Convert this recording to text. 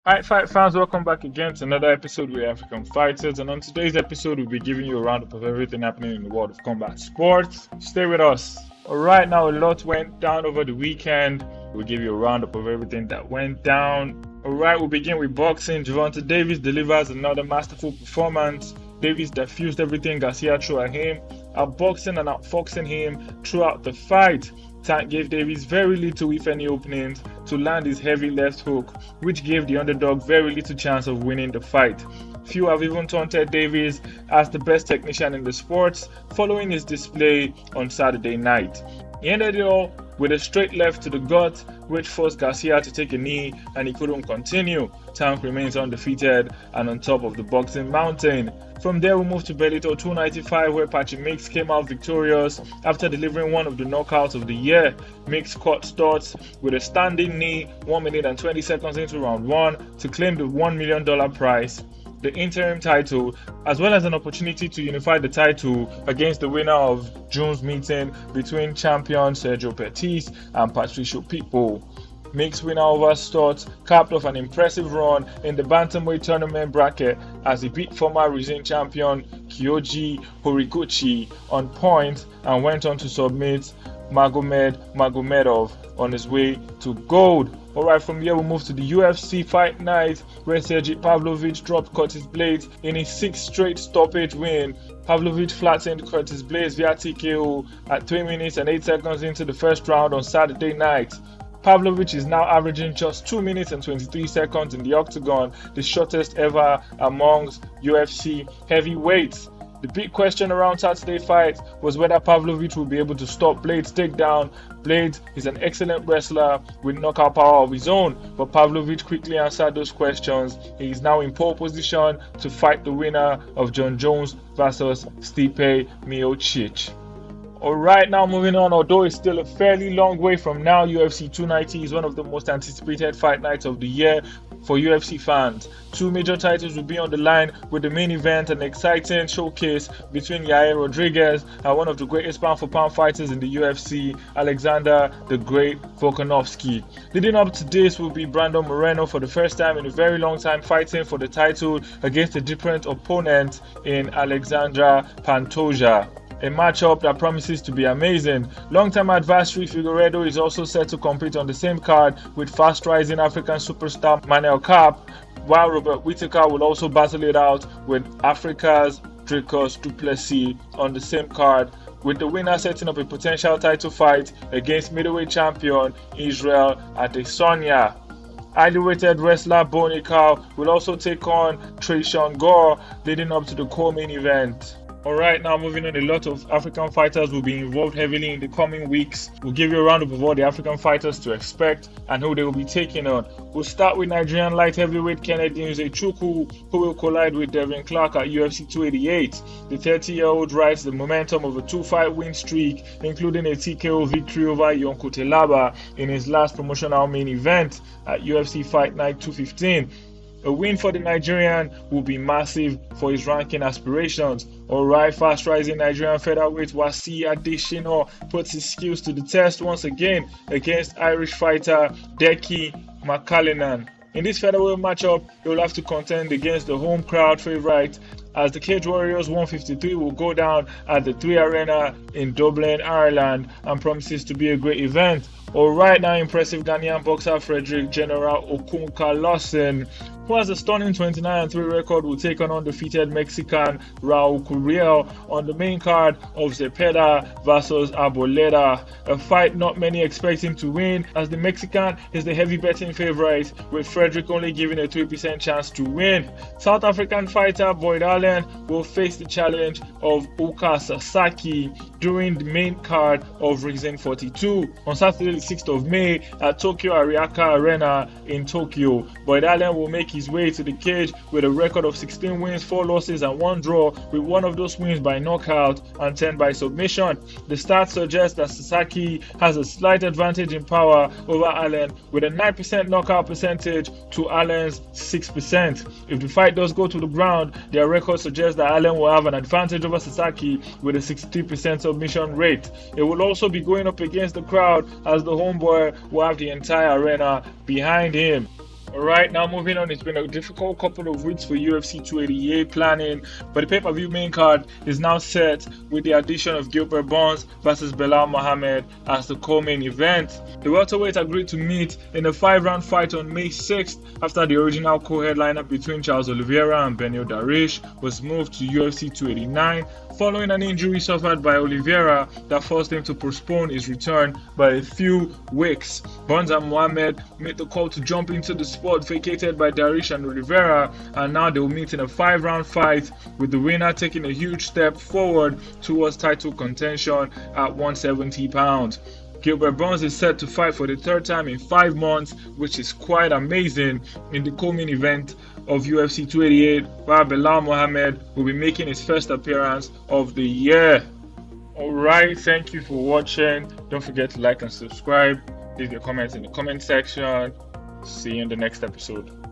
Alright, fight fans, welcome back again to another episode with African Fighters. And on today's episode, we'll be giving you a roundup of everything happening in the world of combat sports. Stay with us. Alright, now a lot went down over the weekend. We'll give you a roundup of everything that went down. Alright, we'll begin with boxing. Gervonta Davis delivers another masterful performance. Davis diffused everything Garcia threw at him, outboxing and outfoxing him throughout the fight. Tank gave Davis very little, if any, openings to land his heavy left hook, which gave the underdog very little chance of winning the fight. Few have even taunted Davis as the best technician in the sport following his display on Saturday night. He ended it all with a straight left to the gut, which forced Garcia to take a knee and he couldn't continue. Tank remains undefeated and on top of the boxing mountain. From there, we move to Bellator 295, where Patrick Mix came out victorious after delivering one of the knockouts of the year. Mix caught Stotts with a standing knee 1 minute and 20 seconds into round 1 to claim the $1 million prize, the interim title, as well as an opportunity to unify the title against the winner of June's meeting between champion Sergio Pettis and Patricio Pitbull. Mix winner over Stotts capped off an impressive run in the bantamweight tournament bracket as he beat former Rizin champion Kyoji Horiguchi on point and went on to submit Magomed Magomedov on his way to gold. Alright, from here we move to the UFC Fight Night, where Sergey Pavlovich dropped Curtis Blades in his 6th straight stoppage win. Pavlovich flattened Curtis Blades via TKO at 3 minutes and 8 seconds into the first round on Saturday night. Pavlovich is now averaging just 2 minutes and 23 seconds in the octagon, the shortest ever amongst UFC heavyweights. The big question around Saturday's fight was whether Pavlovich will be able to stop Blades' takedown. Blades is an excellent wrestler with knockout power of his own, but Pavlovich quickly answered those questions. He is now in pole position to fight the winner of John Jones versus Stipe Miocic. Alright, now moving on, although it's still a fairly long way from now, UFC 290 is one of the most anticipated fight nights of the year for UFC fans. 2 major titles will be on the line, with the main event an exciting showcase between Yair Rodriguez and one of the greatest pound-for-pound fighters in the UFC, Alexander the Great Volkanovski. Leading up to this will be Brandon Moreno, for the first time in a very long time, fighting for the title against a different opponent in Alexandra Pantoja, a matchup that promises to be amazing. Long-time adversary Figueiredo is also set to compete on the same card with fast-rising African superstar Manel Kape, while Robert Whittaker will also battle it out with Africa's Dricus du Plessis on the same card, with the winner setting up a potential title fight against middleweight champion Israel Adesanya. Highly rated wrestler Bonnie Cow will also take on Tresean Gore, leading up to the co-main event. Alright, now moving on, a lot of African fighters will be involved heavily in the coming weeks. We'll give you a roundup of all the African fighters to expect and who they will be taking on. We'll start with Nigerian light heavyweight Kennedy Nzechukwu, who will collide with Devin Clark at UFC 288. The 30-year-old rides the momentum of a 2-fight win streak, including a TKO victory over Yonko Telaba in his last promotional main event at UFC Fight Night 215. A win for the Nigerian will be massive for his ranking aspirations. Alright, fast-rising Nigerian featherweight Wasi Adesina puts his skills to the test once again against Irish fighter Deki McCallinan. In this featherweight matchup, he will have to contend against the home crowd favourite, as the Cage Warriors 153 will go down at the 3 Arena in Dublin, Ireland, and promises to be a great event. Alright, now impressive Ghanaian boxer Frederick General Okunka Lawson, who has a stunning 29-3 record, will take on undefeated Mexican Raul Curiel on the main card of Zepeda versus Arboleda, a fight not many expect him to win, as the Mexican is the heavy betting favorite, with Frederick only giving a 3% chance to win. South African fighter Boyd Allen will face the challenge of Oka Sasaki during the main card of Rizin 42 on Saturday the 6th of May at Tokyo Ariake Arena in Tokyo. Boyd Allen will make his way to the cage with a record of 16 wins, 4 losses and 1 draw, with one of those wins by knockout and 10 by submission. The stats suggest that Sasaki has a slight advantage in power over Allen, with a 9% knockout percentage to Allen's 6%. If the fight does go to the ground, their record suggests that Allen will have an advantage over Sasaki with a 63% submission rate. It will also be going up against the crowd, as the homeboy will have the entire arena behind him. Alright, now moving on, it's been a difficult couple of weeks for UFC 288 planning, but the pay-per-view main card is now set with the addition of Gilbert Burns versus Belal Muhammad as the co-main event. The welterweights agreed to meet in a 5-round fight on May 6th after the original co-headliner between Charles Oliveira and Beneil Dariush was moved to UFC 289 following an injury suffered by Oliveira that forced him to postpone his return by a few weeks. Burns and Muhammad made the call to jump into the spot vacated by Dariush and Oliveira, and now they will meet in a 5-round fight, with the winner taking a huge step forward towards title contention at 170 pounds. Gilbert Burns is set to fight for the third time in 5 months, which is quite amazing, in the co-main event of UFC 288, while Belal Muhammad will be making his first appearance of the year. Alright, thank you for watching. Don't forget to like and subscribe. Leave your comments in the comment section. See you in the next episode.